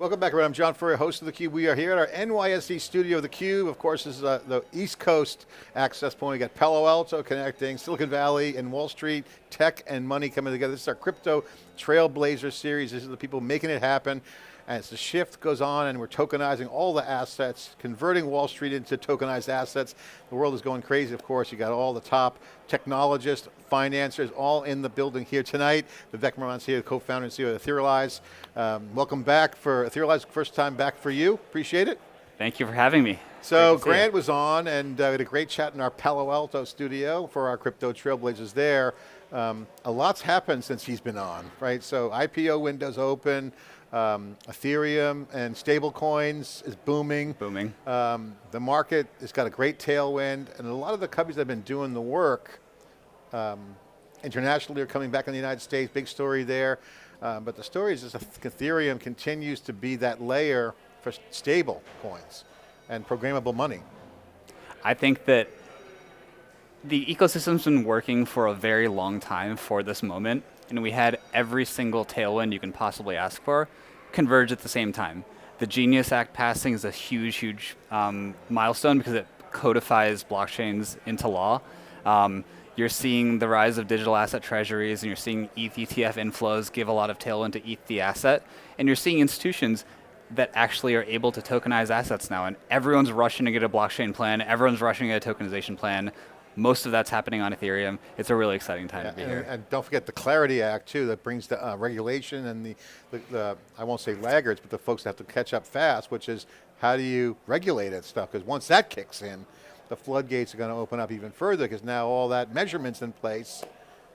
Welcome back, everyone. I'm John Furrier, host of theCUBE. We are here at our NYSE studio of theCUBE. Of course, this is the East Coast access point. We got Palo Alto connecting, Silicon Valley and Wall Street, tech and money coming together. This is our crypto Trailblazers series. This is the people making it happen. And as the shift goes on and we're tokenizing all the assets, converting Wall Street into tokenized assets. The world is going crazy, of course. You got all the top technologists, financiers, all in the building here tonight. Vivek Raman's here, the co-founder and CEO of Etherealize. Welcome back for Etherealize, first time back for you. Appreciate it. Thank you for having me. So Grant was on and we had a great chat in our Palo Alto studio for our crypto Trailblazers there. A lot's happened since he's been on, right? So IPO windows open. Ethereum and stablecoins is booming. The market has got a great tailwind, and a lot of the companies that have been doing the work internationally are coming back in the United States. Big story there. But the story is that Ethereum continues to be that layer for stable coins and programmable money. I think that the ecosystem's been working for a very long time for this moment, and we had every single tailwind you can possibly ask for converge at the same time. The Genius Act passing is a huge, huge milestone because it codifies blockchains into law. You're seeing the rise of digital asset treasuries, and you're seeing ETH ETF inflows give a lot of tailwind to ETH the asset, and you're seeing institutions that actually are able to tokenize assets now, and everyone's rushing to get a blockchain plan, everyone's rushing to get a tokenization plan. Most of that's happening on Ethereum. It's a really exciting time to be here. And don't forget the Clarity Act too, that brings the regulation and the I won't say laggards, but the folks that have to catch up fast, which is how do you regulate that stuff? Because once that kicks in, the floodgates are going to open up even further because now all that measurement's in place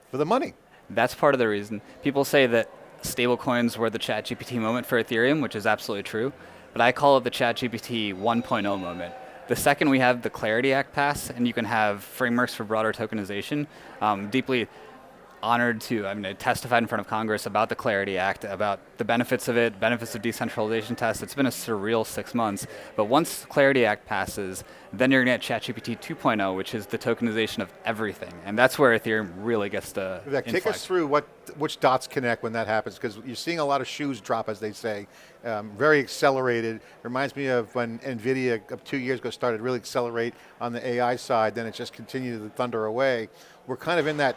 for the money. That's part of the reason. People say that stablecoins were the ChatGPT moment for Ethereum, which is absolutely true, but I call it the ChatGPT 1.0 moment. The second we have the Clarity Act pass, and you can have frameworks for broader tokenization, deeply honored to, I testified in front of Congress about the Clarity Act, about the benefits of it, benefits of decentralization tests. It's been a surreal 6 months, but once Clarity Act passes, then you're going to get ChatGPT 2.0, which is the tokenization of everything, and that's where Ethereum really gets to Vivek, take us through which dots connect when that happens, because you're seeing a lot of shoes drop, as they say, very accelerated. Reminds me of when NVIDIA 2 years ago started really accelerate on the AI side, then it just continued to thunder away. We're kind of in that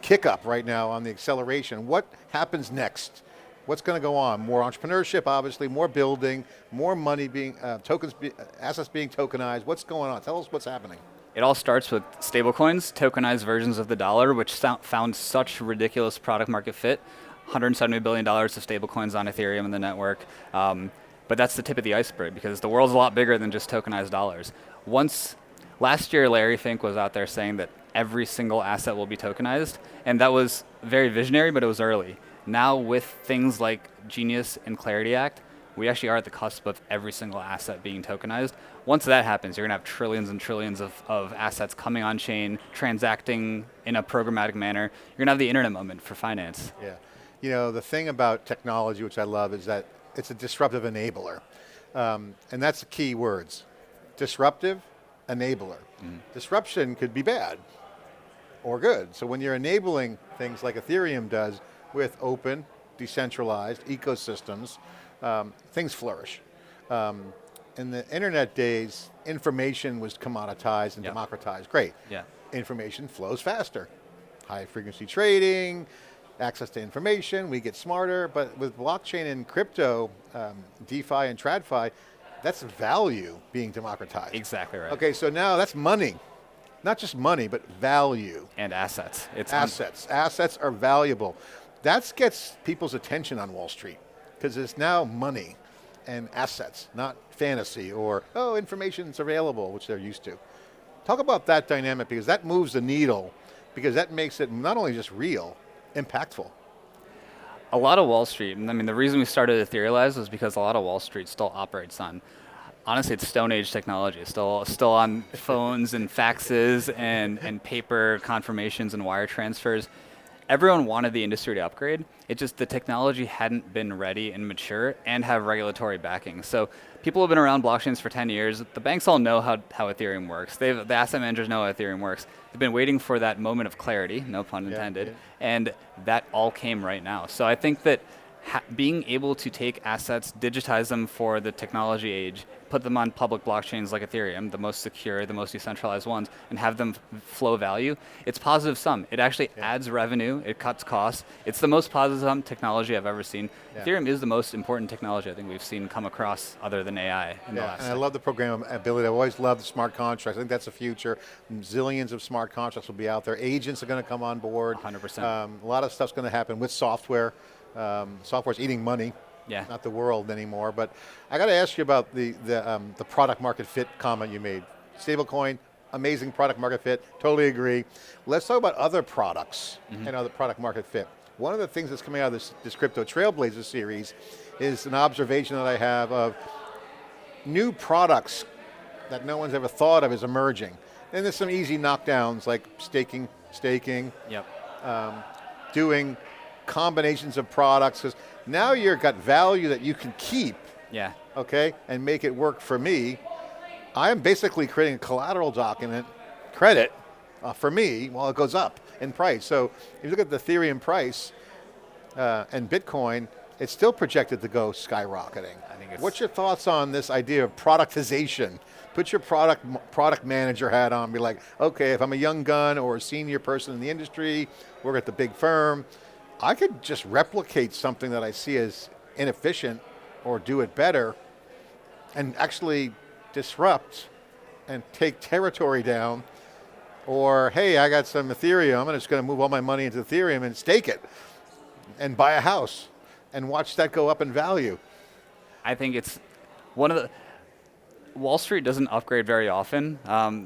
kick up right now on the acceleration. What happens next? What's going to go on? More entrepreneurship, obviously, more building, more money being, assets being tokenized. What's going on? Tell us what's happening. It all starts with stablecoins, tokenized versions of the dollar, which found such ridiculous product market fit. $170 billion of stablecoins on Ethereum in the network. But that's the tip of the iceberg because the world's a lot bigger than just tokenized dollars. Last year, Larry Fink was out there saying that every single asset will be tokenized, and that was very visionary, but it was early. Now with things like Genius and Clarity Act, we actually are at the cusp of every single asset being tokenized. Once that happens, you're going to have trillions and trillions of assets coming on chain, transacting in a programmatic manner. You're going to have the internet moment for finance. Yeah, you know, the thing about technology, which I love, is that it's a disruptive enabler. And that's the key words, disruptive, enabler. Disruption could be bad or good. So when you're enabling things like Ethereum does with open, decentralized ecosystems, things flourish. In the internet days, information was commoditized and democratized. Great. Information flows faster. High frequency trading, access to information, we get smarter, but with blockchain and crypto, DeFi and TradFi, that's value being democratized. Exactly right. Okay, so now that's money. Not just money, but value. And assets. It's assets. Assets are valuable. That gets people's attention on Wall Street, because it's now money and assets, not fantasy or, oh, information's available, which they're used to. Talk about that dynamic, because that moves the needle, because that makes it not only just real, impactful. A lot of Wall Street, and the reason we started Etherealize was because a lot of Wall Street still operates on, honestly, it's Stone Age technology. It's still on phones and faxes and paper confirmations and wire transfers. Everyone wanted the industry to upgrade. It just, the technology hadn't been ready and mature and have regulatory backing. So people have been around blockchains for 10 years. The banks all know how Ethereum works. The asset managers know how Ethereum works. They've been waiting for that moment of clarity, no pun intended, and that all came right now. So I think that being able to take assets, digitize them for the technology age, put them on public blockchains like Ethereum, the most secure, the most decentralized ones, and have them flow value, it's positive sum. It actually adds revenue, it cuts costs. It's the most positive sum technology I've ever seen. Ethereum is the most important technology I think we've seen come across other than AI in the last and I love the programmability. I've always loved the smart contracts. I think that's the future. Zillions of smart contracts will be out there. Agents are going to come on board. 100%. A lot of stuff's going to happen with software. Software's eating money. Not the world anymore. But I got to ask you about the product market fit comment you made. Stablecoin, amazing product market fit, totally agree. Let's talk about other products and other product market fit. One of the things that's coming out of this crypto Trailblazers series is an observation that I have of new products that no one's ever thought of is emerging. And there's some easy knockdowns like staking, doing combinations of products, because now you've got value that you can keep, okay, and make it work for me. I am basically creating a collateral document, credit, for me while it goes up in price. So if you look at the Ethereum price and Bitcoin, it's still projected to go skyrocketing. What's your thoughts on this idea of productization? Put your product manager hat on, be like, okay, if I'm a young gun or a senior person in the industry, work at the big firm, I could just replicate something that I see as inefficient or do it better and actually disrupt and take territory down. Or, hey, I got some Ethereum, I'm just going to move all my money into Ethereum and stake it and buy a house and watch that go up in value. I think it's one of the, Wall Street doesn't upgrade very often.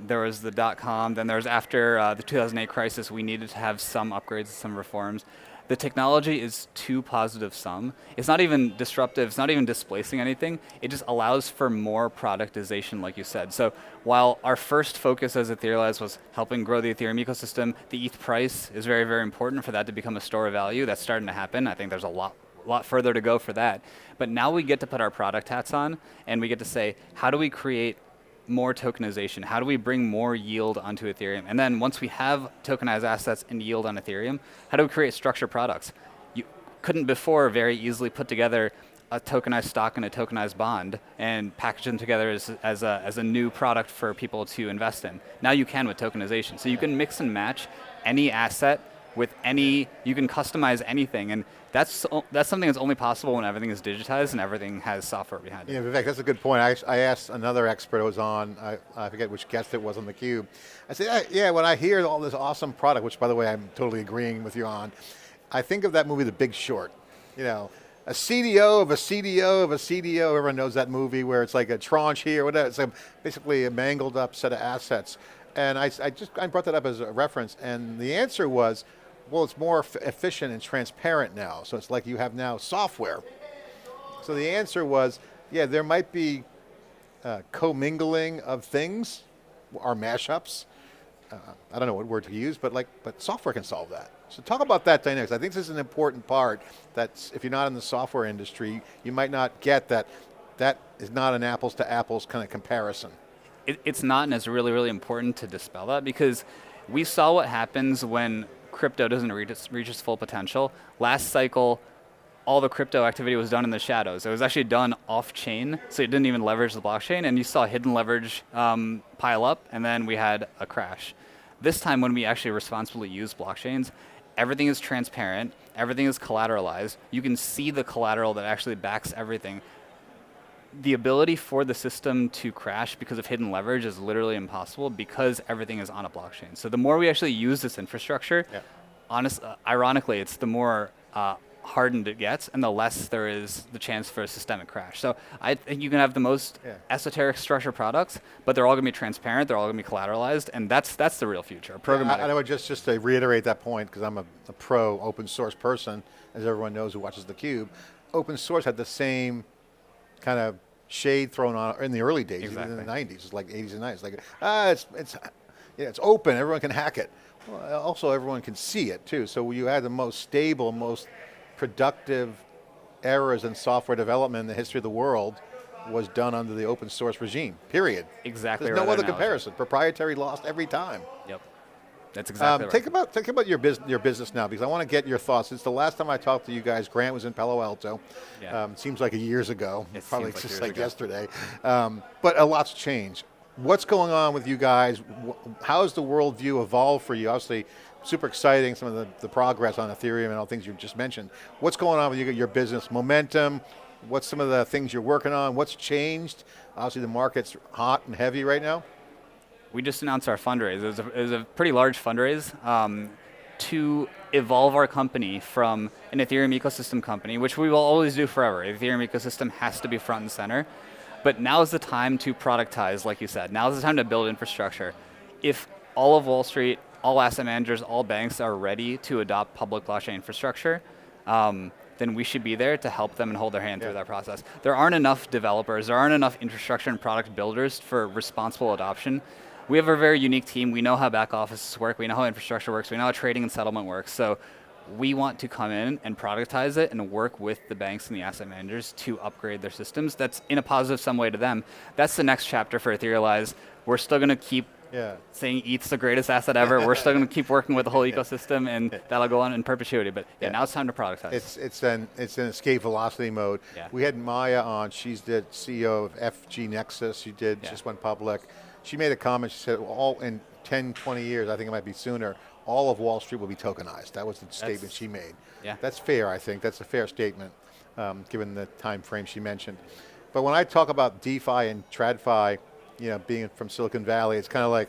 There was the .com, then there was after the 2008 crisis, we needed to have some upgrades, some reforms. The technology is too positive sum. It's not even disruptive, it's not even displacing anything. It just allows for more productization, like you said. So while our first focus as Etherealize was helping grow the Ethereum ecosystem, the ETH price is very, very important for that to become a store of value. That's starting to happen. I think there's a lot further to go for that. But now we get to put our product hats on and we get to say, how do we create more tokenization? How do we bring more yield onto Ethereum? And then once we have tokenized assets and yield on Ethereum, how do we create structured products? You couldn't before very easily put together a tokenized stock and a tokenized bond and package them together as a new product for people to invest in. Now you can with tokenization. So you can mix and match any asset with any, you can customize anything, and that's something that's only possible when everything is digitized and everything has software behind it. Yeah, Vivek, that's a good point. I asked another expert who was on, I forget which guest it was on theCUBE. I said, yeah, when I hear all this awesome product, which by the way, I'm totally agreeing with you on, I think of that movie, The Big Short. You know, a CDO of a CDO of a CDO, everyone knows that movie where it's like a tranche here, whatever. It's basically a mangled up set of assets. And I brought that up as a reference, and the answer was, well, it's more efficient and transparent now. So it's like you have now software. So the answer was, yeah, there might be commingling of things, or mashups. I don't know what word to use, but software can solve that. So talk about that dynamics. I think this is an important part that if you're not in the software industry, you might not get that. That is not an apples to apples kind of comparison. It's not, and it's really, really important to dispel that, because we saw what happens when crypto doesn't reach its full potential. Last cycle, all the crypto activity was done in the shadows. It was actually done off-chain, so it didn't even leverage the blockchain, and you saw hidden leverage pile up, and then we had a crash. This time, when we actually responsibly use blockchains, everything is transparent, everything is collateralized. You can see the collateral that actually backs everything. The ability for the system to crash because of hidden leverage is literally impossible because everything is on a blockchain. So the more we actually use this infrastructure, ironically, it's the more hardened it gets and the less there is the chance for a systemic crash. So I think you can have the most esoteric structured products, but they're all going to be transparent, they're all going to be collateralized, and that's the real future. Programmatic. I would just to reiterate that point, because I'm a pro open source person, as everyone knows who watches theCUBE. Open source had the same kind of shade thrown on in the early days, even in the 90s. It's like 80s and 90s. Like, it's open, everyone can hack it. Well, also, everyone can see it too. So you had the most stable, most productive eras in software development in the history of the world was done under the open source regime, period. Exactly. There's no other comparison. Proprietary lost every time. Yep. That's exactly right. Think about your business now, because I want to get your thoughts. Since the last time I talked to you guys, Grant was in Palo Alto. Yeah. Seems like years ago. It Probably seems like just years like ago. yesterday. But a lot's changed. What's going on with you guys? How's the worldview evolved for you? Obviously, super exciting, some of the progress on Ethereum and all the things you just mentioned. What's going on with your business momentum? What's some of the things you're working on? What's changed? Obviously, the market's hot and heavy right now. We just announced our fundraise. It was a pretty large fundraise to evolve our company from an Ethereum ecosystem company, which we will always do forever. Ethereum ecosystem has to be front and center. But now is the time to productize, like you said. Now is the time to build infrastructure. If all of Wall Street, all asset managers, all banks are ready to adopt public blockchain infrastructure, then we should be there to help them and hold their hand through that process. There aren't enough developers, there aren't enough infrastructure and product builders for responsible adoption. We have a very unique team. We know how back offices work, we know how infrastructure works, we know how trading and settlement works. So we want to come in and productize it and work with the banks and the asset managers to upgrade their systems. That's in a positive some way to them. That's the next chapter for Etherealize. We're still going to keep saying ETH's the greatest asset ever. We're still going to keep working with the whole ecosystem, and that'll go on in perpetuity. But now it's time to productize. It's in escape velocity mode. Yeah. We had Maya on. She's the CEO of FG Nexus. She just went public. She made a comment. She said, all in 10, 20 years, I think it might be sooner, all of Wall Street will be tokenized. That was the statement she made. Yeah. That's fair, I think. That's a fair statement, given the time frame she mentioned. But when I talk about DeFi and TradFi, being from Silicon Valley, it's kind of like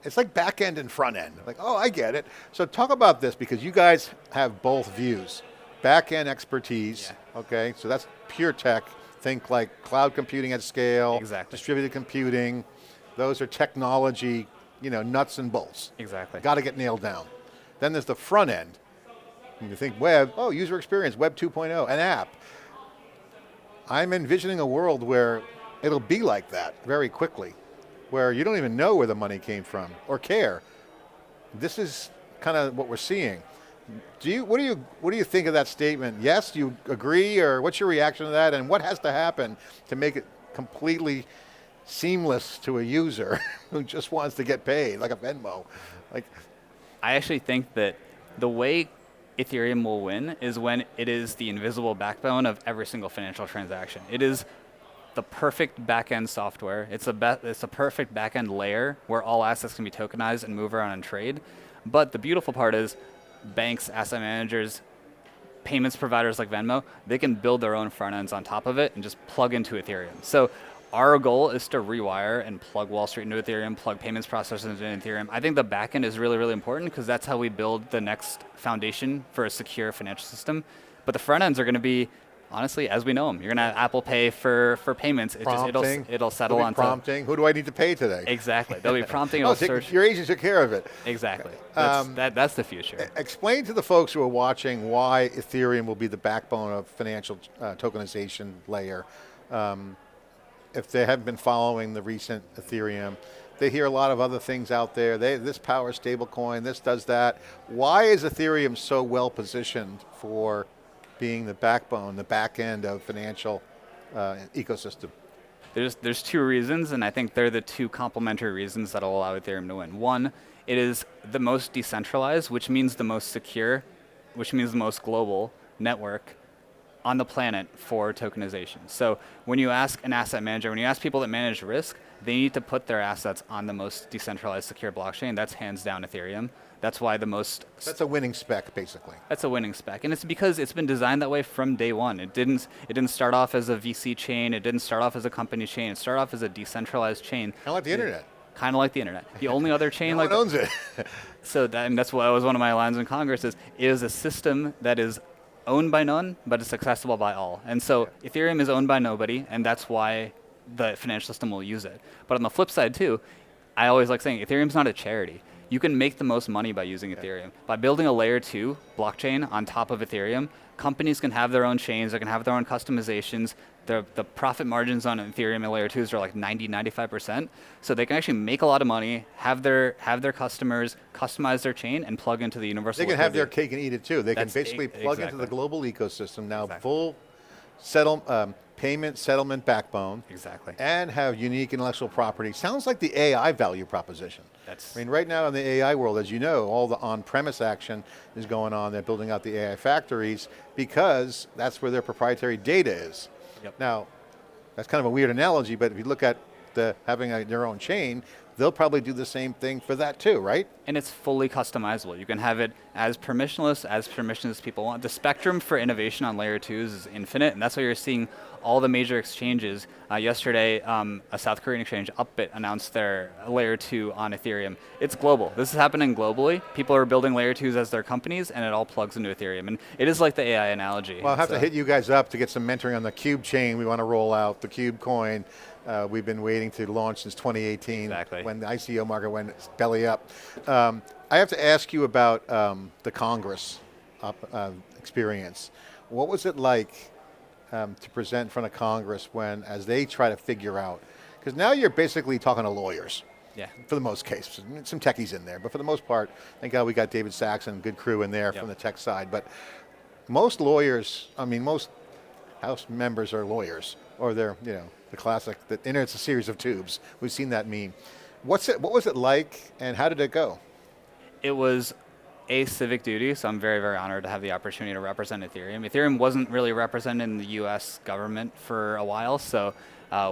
it's like back end and front end. Like, oh, I get it. So talk about this, because you guys have both views. Back end expertise, okay? So that's pure tech. Think like cloud computing at scale, distributed computing. Those are technology, nuts and bolts. Exactly. Got to get nailed down. Then there's the front end. When you think web, user experience, web 2.0, an app. I'm envisioning a world where it'll be like that very quickly, where you don't even know where the money came from or care. This is kind of what we're seeing. What do you think of that statement? Yes, do you agree, or what's your reaction to that? And what has to happen to make it completely seamless to a user who just wants to get paid, like a Venmo? I actually think that the way Ethereum will win is when it is the invisible backbone of every single financial transaction. It is the perfect back-end software. It's a perfect back-end layer where all assets can be tokenized and move around and trade. But the beautiful part is banks, asset managers, payments providers like Venmo, they can build their own front ends on top of it and just plug into Ethereum. So our goal is to rewire and plug Wall Street into Ethereum, plug payments processors into Ethereum. I think the back end is really, really important, because that's how we build the next foundation for a secure financial system. But the front ends are going to be, honestly, as we know them. You're going to have Apple Pay for payments. It'll settle on prompting. Who do I need to pay today? Exactly. There'll be prompting. It'll search. Your agent took care of it. Exactly. That's the future. Explain to the folks who are watching why Ethereum will be the backbone of financial tokenization layer. If they haven't been following the recent Ethereum, they hear a lot of other things out there. This powers stablecoin, this does that. Why is Ethereum so well positioned for being the backbone, the back end of financial ecosystem? There's two reasons, and I think they're the two complementary reasons that will allow Ethereum to win. One, it is the most decentralized, which means the most secure, which means the most global network on the planet for tokenization. So when you ask an asset manager, when you ask people that manage risk, they need to put their assets on the most decentralized, secure blockchain. That's hands down Ethereum. That's why that's a winning spec, basically. That's a winning spec, and it's because it's been designed that way from day one. It didn't start off as a VC chain. It didn't start off as a company chain. It started off as a decentralized chain. Kind of like the internet. Kind of like the internet. The only other chain no one owns it. So that's what was one of my lines in Congress is a system that is owned by none, but it's accessible by all. And so Ethereum is owned by nobody, and that's why the financial system will use it. But on the flip side too, I always like saying Ethereum's not a charity. You can make the most money by using Ethereum. By building a layer 2 blockchain on top of Ethereum, companies can have their own chains, they can have their own customizations. The profit margins on Ethereum and layer 2s are like 90-95%. So they can actually make a lot of money, have their customers customize their chain and plug into the universal. They can have their cake and eat it too. They can basically plug into the global ecosystem now, full payment settlement backbone, Exactly. and have unique intellectual property. Sounds like the AI value proposition. That's I mean, right now in the AI world, as you know, all the on-premise action is going on. They're building out the AI factories because that's where their proprietary data is. Yep. Now, that's kind of a weird analogy, but if you look at having their own chain, they'll probably do the same thing for that too, right? And it's fully customizable. You can have it as permissionless as people want. The spectrum for innovation on layer 2s is infinite, and that's why you're seeing all the major exchanges. Yesterday, a South Korean exchange, Upbit, announced their layer 2 on Ethereum. It's global. This is happening globally. People are building layer 2s as their companies, and it all plugs into Ethereum. And it is like the AI analogy. Well, I'll have to hit you guys up to get some mentoring on the CUBE chain. We want to roll out the CUBE coin. We've been waiting to launch since 2018, exactly. when the ICO market went belly up. I have to ask you about the Congress experience. What was it like to present in front of Congress as they try to figure out, because now you're basically talking to lawyers. Yeah. For the most case, some techies in there, but for the most part, thank God we got David Sachs and good crew in there from the tech side. But most lawyers, I mean, most House members are lawyers, or they're, the classic, the internet's a series of tubes. We've seen that meme. What was it like, and how did it go? It was a civic duty, so I'm very, very honored to have the opportunity to represent Ethereum. Ethereum wasn't really represented in the US government for a while, so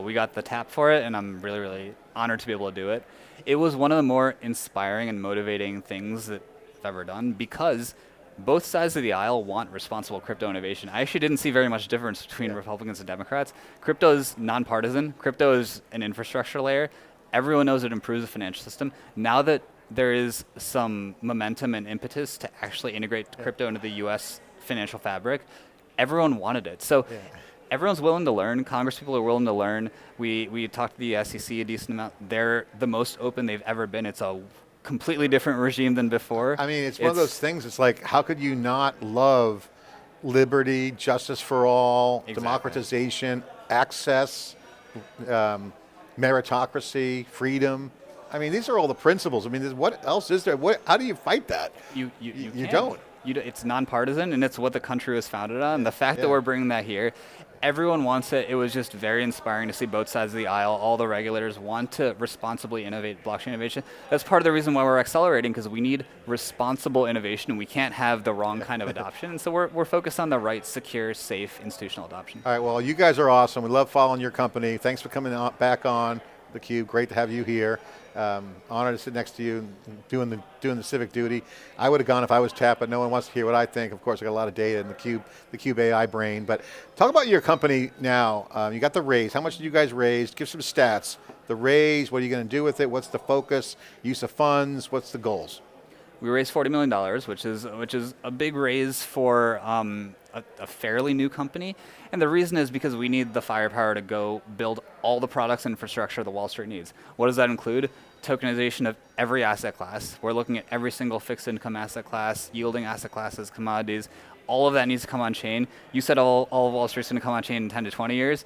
we got the tap for it, and I'm really, really honored to be able to do it. It was one of the more inspiring and motivating things that I've ever done, because both sides of the aisle want responsible crypto innovation. I actually didn't see very much difference between Republicans and Democrats. Crypto is nonpartisan. Crypto is an infrastructure layer. Everyone knows it improves the financial system. Now that there is some momentum and impetus to actually integrate crypto into the US financial fabric, everyone wanted it. So everyone's willing to learn. Congress people are willing to learn. We talked to the SEC a decent amount. They're the most open they've ever been. It's a completely different regime than before. I mean, it's one of those things, it's like, how could you not love liberty, justice for all, democratization, access, meritocracy, freedom? I mean, these are all the principles. I mean, what else is there? How do you fight that? You don't. It's nonpartisan, and it's what the country was founded on. The fact that we're bringing that here, everyone wants it. It was just very inspiring to see both sides of the aisle. All the regulators want to responsibly innovate blockchain innovation. That's part of the reason why we're accelerating, because we need responsible innovation, and we can't have the wrong kind of adoption. And so we're focused on the right, secure, safe, institutional adoption. All right, well, you guys are awesome. We love following your company. Thanks for coming back on theCUBE. Great to have you here. Honored to sit next to you, doing the civic duty. I would have gone if I was tapped, but no one wants to hear what I think. Of course, I got a lot of data in the CUBE AI brain. But talk about your company now. You got the raise. How much did you guys raise? Give some stats. The raise, what are you going to do with it? What's the focus? Use of funds? What's the goals? We raised $40 million, which is a big raise for a fairly new company. And the reason is because we need the firepower to go build all the products and infrastructure the Wall Street needs. What does that include? Tokenization of every asset class. We're looking at every single fixed income asset class, yielding asset classes, commodities. All of that needs to come on chain. You said all of Wall Street's going to come on chain in 10 to 20 years.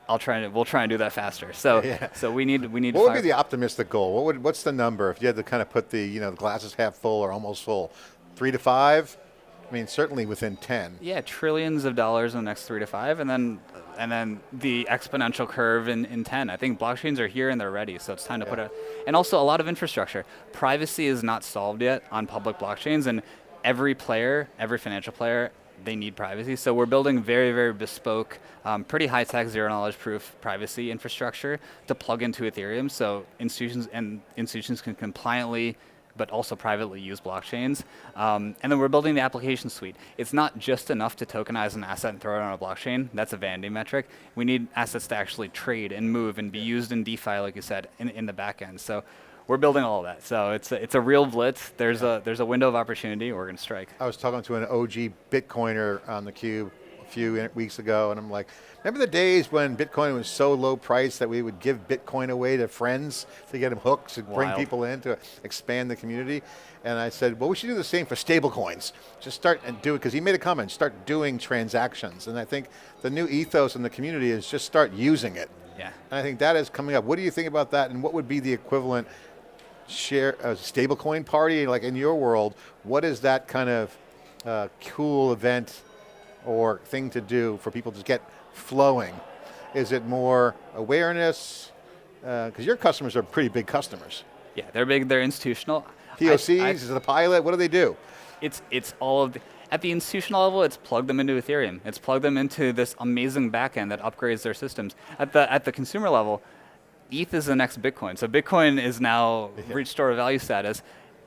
We'll try and do that faster. So, so we need. What would be the optimistic goal? What's the number if you had to kind of put the the glasses half full or almost full? 3 to 5? I mean, certainly within 10. Yeah, trillions of dollars in the next 3 to 5, and then the exponential curve in 10. I think blockchains are here and they're ready, so it's time to put it. And also a lot of infrastructure. Privacy is not solved yet on public blockchains, and every financial player, they need privacy. So we're building very, very bespoke, pretty high-tech, zero-knowledge proof privacy infrastructure to plug into Ethereum, so institutions can compliantly but also privately use blockchains. And then we're building the application suite. It's not just enough to tokenize an asset and throw it on a blockchain. That's a vanity metric. We need assets to actually trade and move and be used in DeFi, like you said, in the back end. So we're building all of that. So it's a real blitz. There's a window of opportunity. We're going to strike. I was talking to an OG Bitcoiner on theCUBE a few weeks ago, and I'm like, remember the days when Bitcoin was so low price that we would give Bitcoin away to friends to get them hooked, to bring people in, to expand the community? And I said, well, we should do the same for stablecoins. Just start and do it, because he made a comment, start doing transactions. And I think the new ethos in the community is just start using it. Yeah. And I think that is coming up. What do you think about that, and what would be the equivalent stablecoin party, like in your world? What is that kind of cool event or thing to do for people to get flowing? Is it more awareness? Because your customers are pretty big customers. Yeah, they're big, they're institutional. POCs, is it a pilot? What do they do? It's all of the, at the institutional level, it's plug them into Ethereum. It's plug them into this amazing backend that upgrades their systems. At the consumer level, ETH is the next Bitcoin. So Bitcoin is now reached store of value status.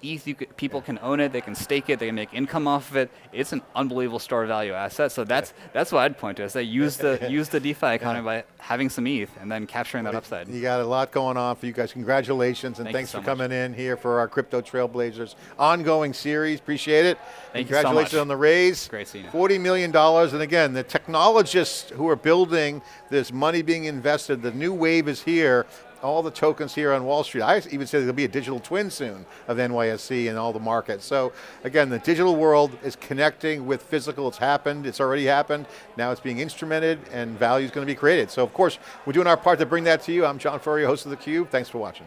ETH, people can own it, they can stake it, they can make income off of it. It's an unbelievable store of value asset. So that's what I'd point to. Is that use the DeFi economy by having some ETH and then capturing that upside. You got a lot going on for you guys. Congratulations, and thanks for coming in here for our Crypto Trailblazers ongoing series. Appreciate it. Thank you so much. Congratulations on the raise. Great seeing you. $40 million, and again, the technologists who are building this money being invested, the new wave is here. All the tokens here on Wall Street. I even said there'll be a digital twin soon of NYSE and all the markets. So again, the digital world is connecting with physical. It's happened, it's already happened. Now it's being instrumented and value is going to be created. So of course, we're doing our part to bring that to you. I'm John Furrier, host of theCUBE. Thanks for watching.